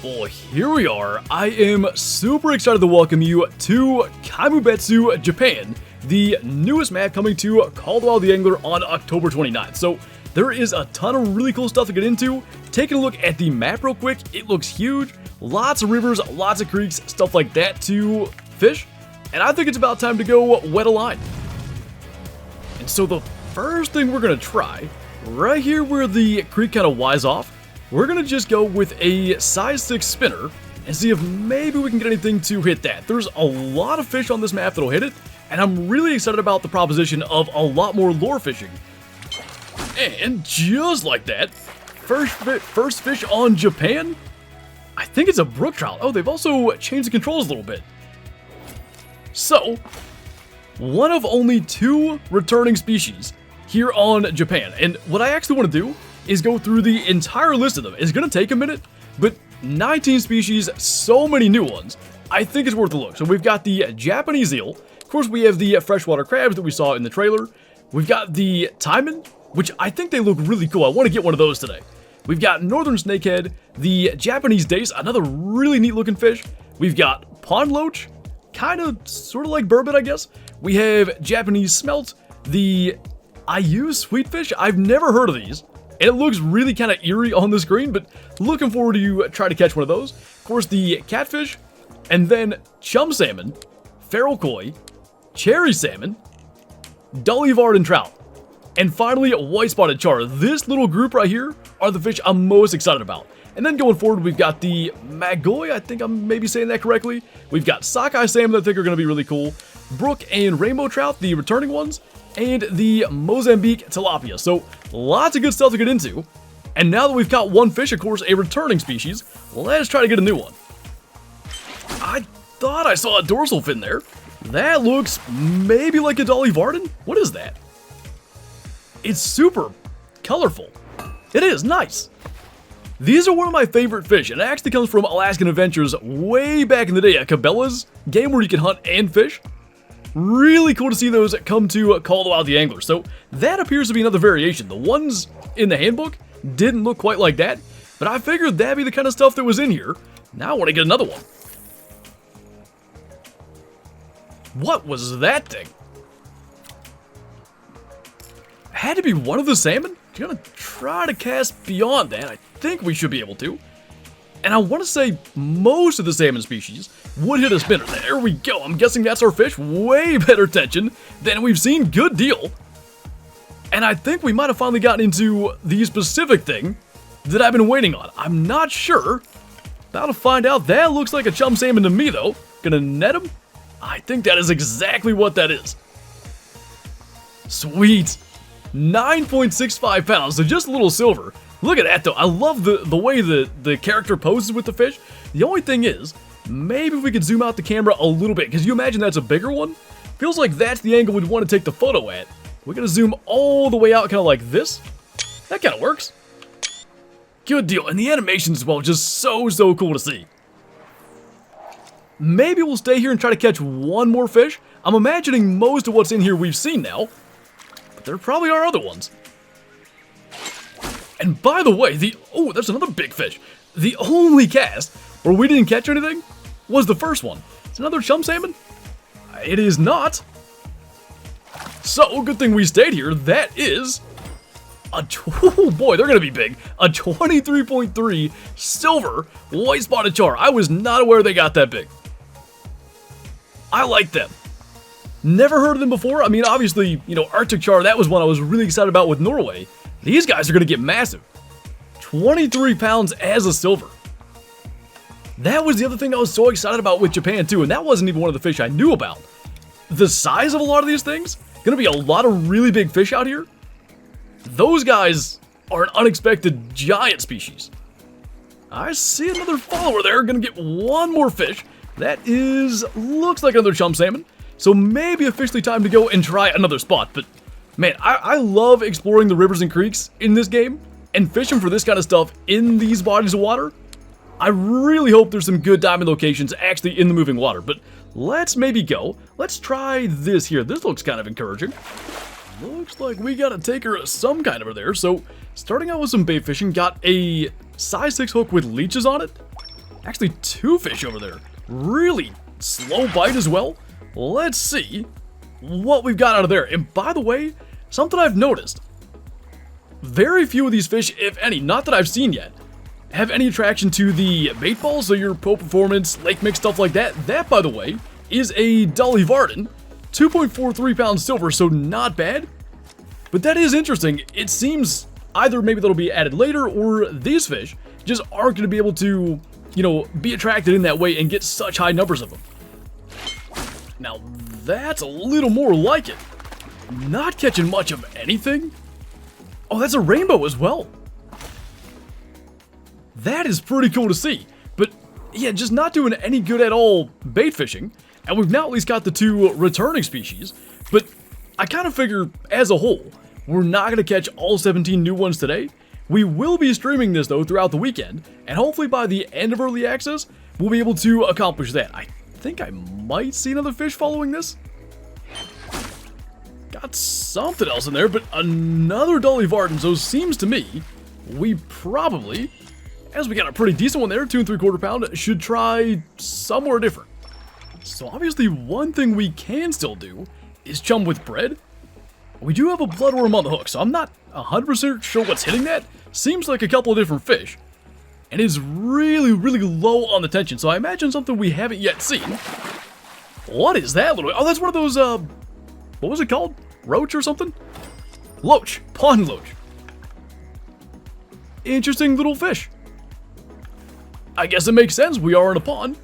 Well, here we are. I am super excited to welcome you to Kamubetsu, Japan, the newest map coming to Call of the Angler on October 29th. So there is a ton of really cool stuff to get into. Taking a look at the map real quick, it looks huge. Lots of rivers, lots of creeks, stuff like that to fish. And I think it's about time to go wet a line. And so the first thing we're going to try, right here where the creek kind of wise off, we're going to just go with a size 6 spinner and see if maybe we can get anything to hit that. There's a lot of fish on this map that'll hit it, and I'm really excited about the proposition of a lot more lure fishing. And just like that, first fish on Japan, I think it's a brook trout. Oh, they've also changed the controls a little bit. So, one of only 2 returning species here on Japan. And what I actually want to do is go through the entire list of them. It's going to take a minute, but 19 species, so many new ones. I think it's worth a look. So we've got the Japanese eel. Of course, we have the freshwater crabs that we saw in the trailer. We've got the taimen, which I think they look really cool. I want to get one of those today. We've got northern snakehead, the Japanese dace, another really neat looking fish. We've got pond loach, kind of sort of like burbot, I guess. We have Japanese smelt, the Ayu sweetfish. I've never heard of these. And it looks really kind of eerie on the screen, but looking forward to try to catch one of those. Of course, the catfish, and then chum salmon, feral koi, cherry salmon, Dolly-Vard and trout, and finally white-spotted char. This little group right here are the fish I'm most excited about. And then going forward, we've got the magoi, I think I'm maybe saying that correctly. We've got sockeye salmon that I think are going to be really cool, brook and rainbow trout, the returning ones, and the Mozambique tilapia. So lots of good stuff to get into. And now that we've got one fish, of course, a returning species, let's try to get a new one. I thought I saw a dorsal fin there. That looks maybe like a Dolly-Varden. What is that? It's super colorful. It is nice. These are one of my favorite fish, and it actually comes from Alaskan Adventures way back in the day, a Cabela's game where you can hunt and fish. Really cool to see those come to Call of the Angler. So that appears to be another variation. The ones in the handbook didn't look quite like that, but I figured that'd be the kind of stuff that was in here. Now I want to get another one. What was that thing? Had to be one of the salmon? I'm gonna try to cast beyond that. I think we should be able to. And I want to say most of the salmon species would hit a spinner. There we go. I'm guessing that's our fish. Way better tension than we've seen. Good deal. And I think we might have finally gotten into the specific thing that I've been waiting on. I'm not sure. About to find out. That looks like a chum salmon to me, though. Gonna net him? I think that is exactly what that is. Sweet. 9.65 pounds, so just a little silver. Look at that, though. I love the way the character poses with the fish. The only thing is, maybe if we could zoom out the camera a little bit, because you imagine that's a bigger one? Feels like that's the angle we'd want to take the photo at. We're going to zoom all the way out, kind of like this. That kind of works. Good deal. And the animations as well, just so cool to see. Maybe we'll stay here and try to catch one more fish. I'm imagining most of what's in here we've seen now. But there probably are other ones. And by the way, oh, there's another big fish. The only cast where we didn't catch anything was the first one. It's another chum salmon? It is not. So, good thing we stayed here. That is oh boy, they're going to be big. A 23.3 silver white spotted char. I was not aware they got that big. I like them. Never heard of them before. I mean, obviously, Arctic char, that was one I was really excited about with Norway. These guys are going to get massive. 23 pounds as a silver. That was the other thing I was so excited about with Japan, too, and that wasn't even one of the fish I knew about. The size of a lot of these things, going to be a lot of really big fish out here. Those guys are an unexpected giant species. I see another follower there. Going to get one more fish. That looks like another chum salmon. So maybe officially time to go and try another spot. But man, I love exploring the rivers and creeks in this game and fishing for this kind of stuff in these bodies of water. I really hope there's some good diamond locations actually in the moving water. But let's maybe go. Let's try this here. This looks kind of encouraging. Looks like we got a taker of some kind over there. So starting out with some bait fishing, got a size 6 hook with leeches on it. Actually, 2 fish over there. Really slow bite as well. Let's see what we've got out of there. And by the way, something I've noticed. Very few of these fish, if any, not that I've seen yet, have any attraction to the bait balls, so your Pro Performance, Lake Mix, stuff like that. That, by the way, is a Dolly Varden. 2.43 pounds silver, so not bad. But that is interesting. It seems either maybe that'll be added later, or these fish just aren't going to be able to, you know, be attracted in that way and get such high numbers of them. Now, that's a little more like it. Not catching much of anything. Oh, that's a rainbow as well. That is pretty cool to see. But, yeah, just not doing any good at all bait fishing. And we've now at least got the 2 returning species. But I kind of figure, as a whole, we're not going to catch all 17 new ones today. We will be streaming this, though, throughout the weekend. And hopefully by the end of Early Access, we'll be able to accomplish that. I think I might see another fish following this. Got something else in there, but another Dolly Varden. So seems to me, we probably, as we got a pretty decent one there, 2 3/4 pound, should try somewhere different. So obviously one thing we can still do is chum with bread. We do have a bloodworm on the hook, so I'm not 100% sure what's hitting that. Seems like a couple of different fish. And it's really, really low on the tension, so I imagine something we haven't yet seen. What is that little... Oh, that's one of those, what was it called? Roach or something? Loach. Pond loach. Interesting little fish. I guess it makes sense. We are in a pond.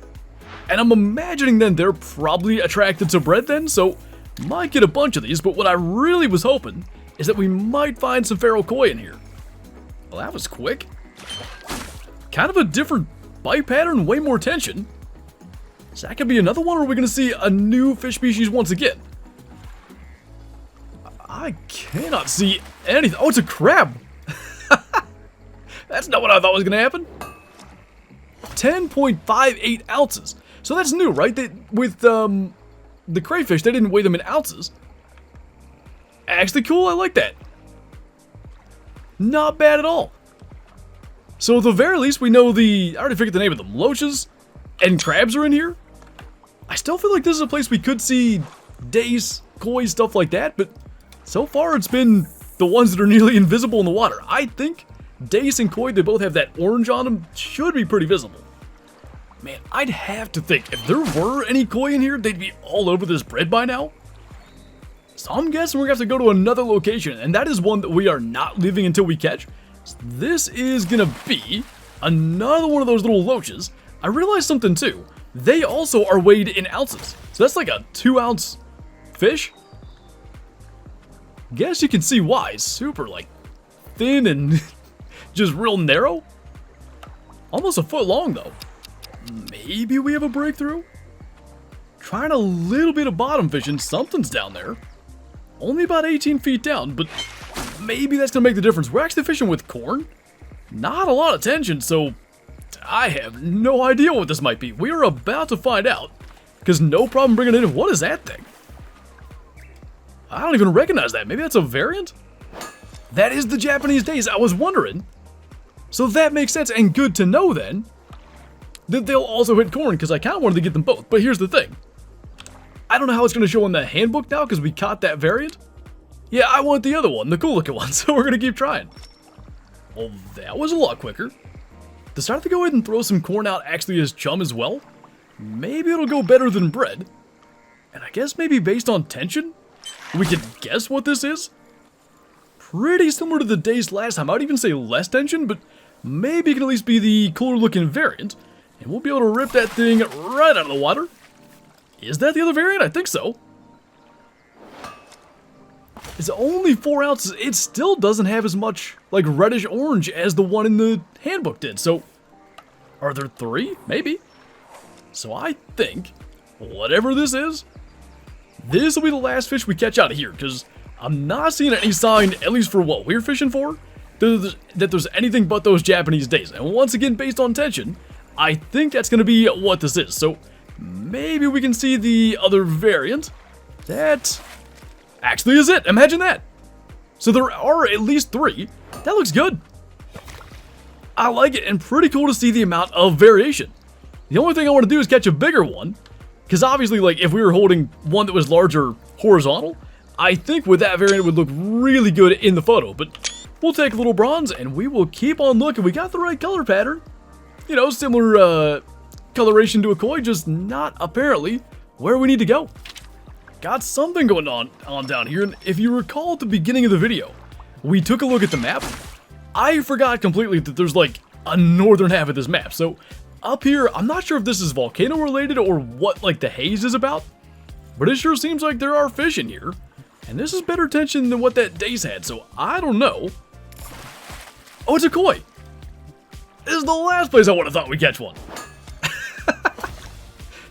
And I'm imagining then they're probably attracted to bread then, so might get a bunch of these, but what I really was hoping is that we might find some feral koi in here. Well, that was quick. Kind of a different bite pattern, way more tension. So that could be another one, or are we going to see a new fish species once again? I cannot see anything. Oh, it's a crab. That's not what I thought was going to happen. 10.58 ounces. So that's new, right? With the crayfish, they didn't weigh them in ounces. Actually cool, I like that. Not bad at all. So at the very least, we know I already figured the name of them. Loaches and crabs are in here. I still feel like this is a place we could see dace, koi, stuff like that, but so far it's been the ones that are nearly invisible in the water. I think dace and koi, they both have that orange on them, should be pretty visible. Man, I'd have to think, if there were any koi in here, they'd be all over this bread by now. So I'm guessing we're going to have to go to another location, and that is one that we are not leaving until we catch. So this is going to be another one of those little loaches. I realized something too. They also are weighed in ounces. So that's like a 2-ounce fish. Guess you can see why. Super, like, thin and just real narrow. Almost a foot long, though. Maybe we have a breakthrough? Trying a little bit of bottom fishing. Something's down there. Only about 18 feet down, but maybe that's going to make the difference. We're actually fishing with corn. Not a lot of tension, so I have no idea what this might be. We are about to find out, because no problem bringing it in. What is that thing? I don't even recognize that. Maybe that's a variant? That is the Japanese days. I was wondering. So that makes sense, and good to know then that they'll also hit corn, because I kind of wanted to get them both. But here's the thing. I don't know how it's going to show in the handbook now, because we caught that variant. Yeah, I want the other one, the cool looking one, so we're going to keep trying. Well, that was a lot quicker. Decided to go ahead and throw some corn out actually as chum as well. Maybe it'll go better than bread. And I guess maybe based on tension, we could guess what this is. Pretty similar to the days last time. I would even say less tension, but maybe it can at least be the cooler looking variant. And we'll be able to rip that thing right out of the water. Is that the other variant? I think so. It's only 4 ounces. It still doesn't have as much, like, reddish orange as the one in the handbook did. So, are there 3? Maybe. So I think, whatever this is, this will be the last fish we catch out of here. Because I'm not seeing any sign, at least for what we're fishing for, that there's anything but those Japanese days. And once again, based on tension, I think that's going to be what this is. So, maybe we can see the other variant. That actually is it. Imagine that. So there are at least 3. That looks good. I like it, and pretty cool to see the amount of variation. The only thing I want to do is catch a bigger one, because obviously, like, if we were holding one that was larger horizontal, I think with that variant it would look really good in the photo. But we'll take a little bronze, and we will keep on looking. We got the right color pattern. You know, similar coloration to a koi, just not apparently where we need to go. Got something going on down here, and if you recall at the beginning of the video, we took a look at the map. I forgot completely that there's like a northern half of this map. So up here, I'm not sure if this is volcano related or what like the haze is about, but it sure seems like there are fish in here, and this is better tension than what that daze had, so I don't know. Oh, it's a koi. This is the last place I would have thought we'd catch one.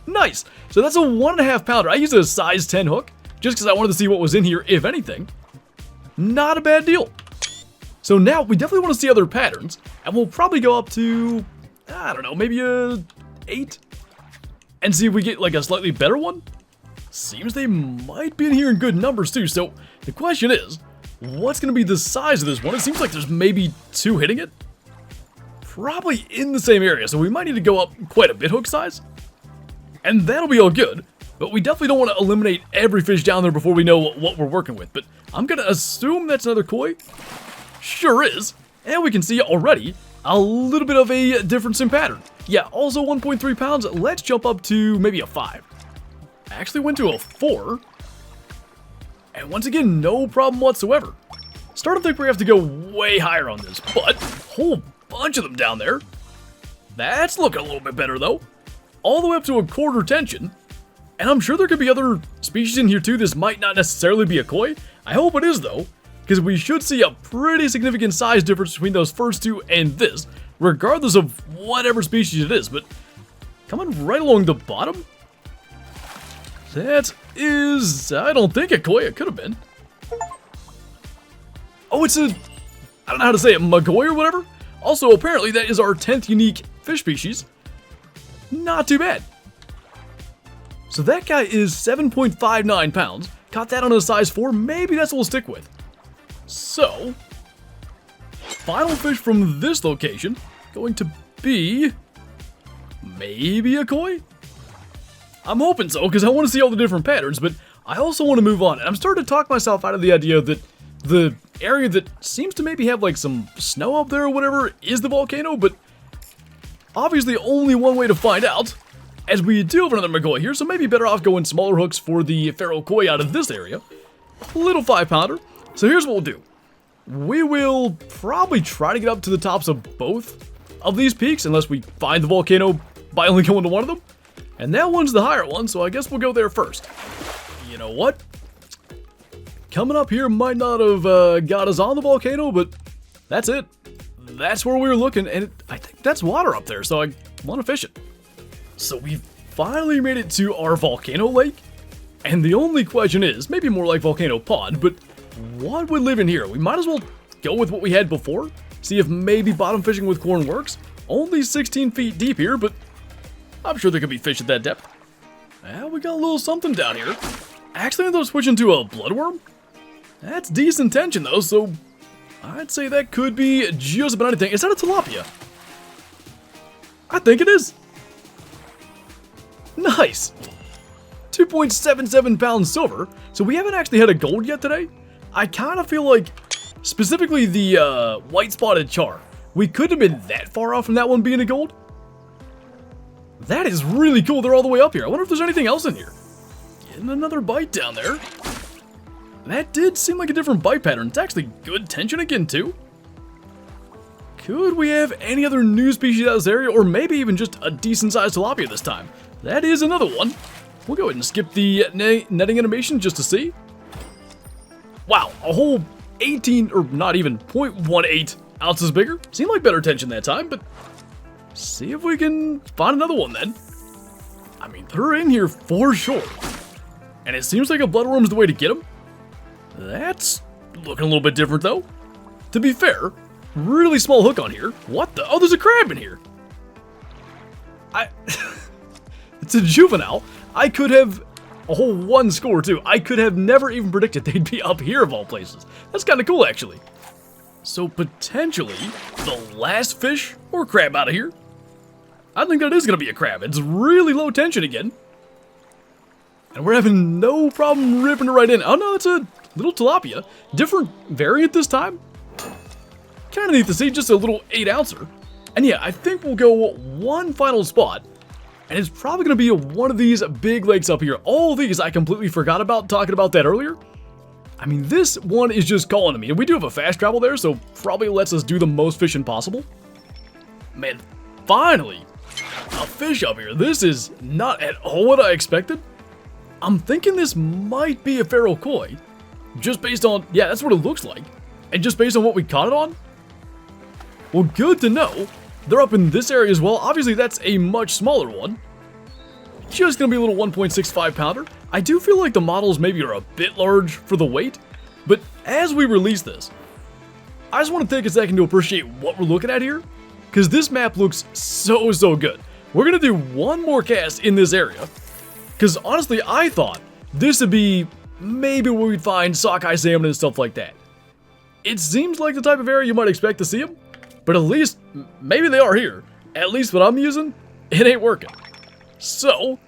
Nice. So that's a 1.5 pounder. I used a size 10 hook just because I wanted to see what was in here, if anything. Not a bad deal. So now we definitely want to see other patterns, and we'll probably go up to, I don't know, maybe a 8, and see if we get like a slightly better one. Seems they might be in here in good numbers too. So the question is, what's going to be the size of this one? It seems like there's maybe 2 hitting it. Probably in the same area, so we might need to go up quite a bit hook size. And that'll be all good, but we definitely don't want to eliminate every fish down there before we know what we're working with. But I'm going to assume that's another koi. Sure is. And we can see already a little bit of a difference in pattern. Yeah, also 1.3 pounds. Let's jump up to maybe a 5. Actually went to a 4. And once again, no problem whatsoever. Starting to think we have to go way higher on this, but a whole bunch of them down there. That's looking a little bit better though. All the way up to a 1/4 tension. And I'm sure there could be other species in here too. This might not necessarily be a koi. I hope it is though, because we should see a pretty significant size difference between those first two and this, regardless of whatever species it is. But coming right along the bottom, that is, I don't think a koi. It could have been. Oh, it's a, I don't know how to say it, magoi or whatever. Also, apparently that is our 10th unique fish species. Not too bad. So that guy is 7.59 pounds. Caught that on a size 4. Maybe that's what we'll stick with. So, final fish from this location, going to be maybe a koi? I'm hoping so, because I want to see all the different patterns, but I also want to move on. And I'm starting to talk myself out of the idea that the area that seems to maybe have like some snow up there or whatever is the volcano, but obviously only one way to find out, as we do have another magoi here, so maybe better off going smaller hooks for the feral koi out of this area. Little 5-pounder. So here's what we'll do. We will probably try to get up to the tops of both of these peaks, unless we find the volcano by only going to one of them. And that one's the higher one, so I guess we'll go there first. You know what? Coming up here might not have got us on the volcano, but that's it. That's where we were looking, and I think that's water up there, so I want to fish it. So we've finally made it to our volcano lake, and the only question is, maybe more like volcano pond, but what would live in here? We might as well go with what we had before, see if maybe bottom fishing with corn works. Only 16 feet deep here, but I'm sure there could be fish at that depth. Yeah, we got a little something down here. Actually ended up switching to a bloodworm. That's decent tension though, so I'd say that could be just about anything. Is that a tilapia? I think it is. Nice. 2.77 pounds silver. So we haven't actually had a gold yet today. I kind of feel like, specifically the white spotted char, we couldn't have been that far off from that one being a gold. That is really cool. They're all the way up here. I wonder if there's anything else in here. Getting another bite down there. That did seem like a different bite pattern. It's actually good tension again, too. Could we have any other new species out of this area, or maybe even just a decent-sized tilapia this time? That is another one. We'll go ahead and skip the netting animation just to see. Wow, a whole 18, or not even, 0.18 ounces bigger. Seemed like better tension that time, but see if we can find another one then. I mean, they're in here for sure. And it seems like a bloodworm's the way to get them. That's looking a little bit different though. To be fair, really small hook on here. What the? Oh, there's a crab in here. It's a juvenile. I could have a whole 1 score too. I could have never even predicted they'd be up here of all places. That's kind of cool actually. So potentially the last fish or crab out of here. I think that is going to be a crab. It's really low tension again. And we're having no problem ripping it right in. Oh no, it's a little tilapia. Different variant this time. Kind of neat to see, just a little 8-ouncer. And yeah, I think we'll go one final spot. And it's probably going to be one of these big lakes up here. All these I completely forgot about talking about that earlier. I mean, this one is just calling to me. And we do have a fast travel there, so probably lets us do the most fishing possible. Man, finally, a fish up here. This is not at all what I expected. I'm thinking this might be a feral koi. Just based on, yeah, that's what it looks like. And just based on what we caught it on. Well, good to know. They're up in this area as well. Obviously, that's a much smaller one. Just gonna be a little 1.65 pounder. I do feel like the models maybe are a bit large for the weight. But as we release this, I just want to take a second to appreciate what we're looking at here. Because this map looks so good. We're gonna do one more cast in this area. Because honestly, I thought this would be maybe where we'd find sockeye salmon and stuff like that. It seems like the type of area you might expect to see them. But at least, maybe they are here. At least what I'm using, it ain't working. So,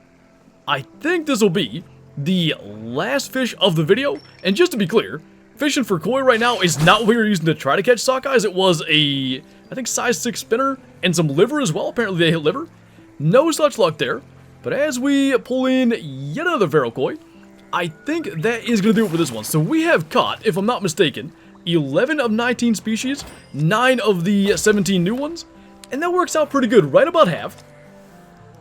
I think this will be the last fish of the video. And just to be clear, fishing for koi right now is not what we were using to try to catch sockeyes. It was a, I think, size 6 spinner and some liver as well. Apparently they hit liver. No such luck there. But as we pull in yet another feral koi, I think that is going to do it for this one. So we have caught, if I'm not mistaken, 11 of 19 species, 9 of the 17 new ones, and that works out pretty good, right about half.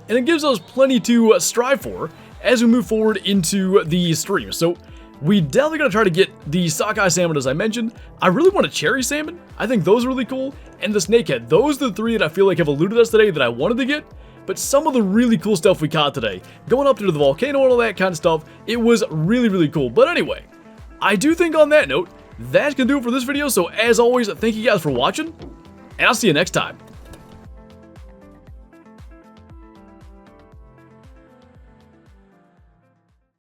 And it gives us plenty to strive for as we move forward into the stream. So we definitely gotta try to get the sockeye salmon, as I mentioned. I really want a cherry salmon. I think those are really cool, and the snakehead. Those are the 3 that I feel like have eluded us today that I wanted to get. But some of the really cool stuff we caught today, going up to the volcano and all that kind of stuff, it was really cool. But anyway, I do think on that note, that's gonna do it for this video. So as always, thank you guys for watching, and I'll see you next time.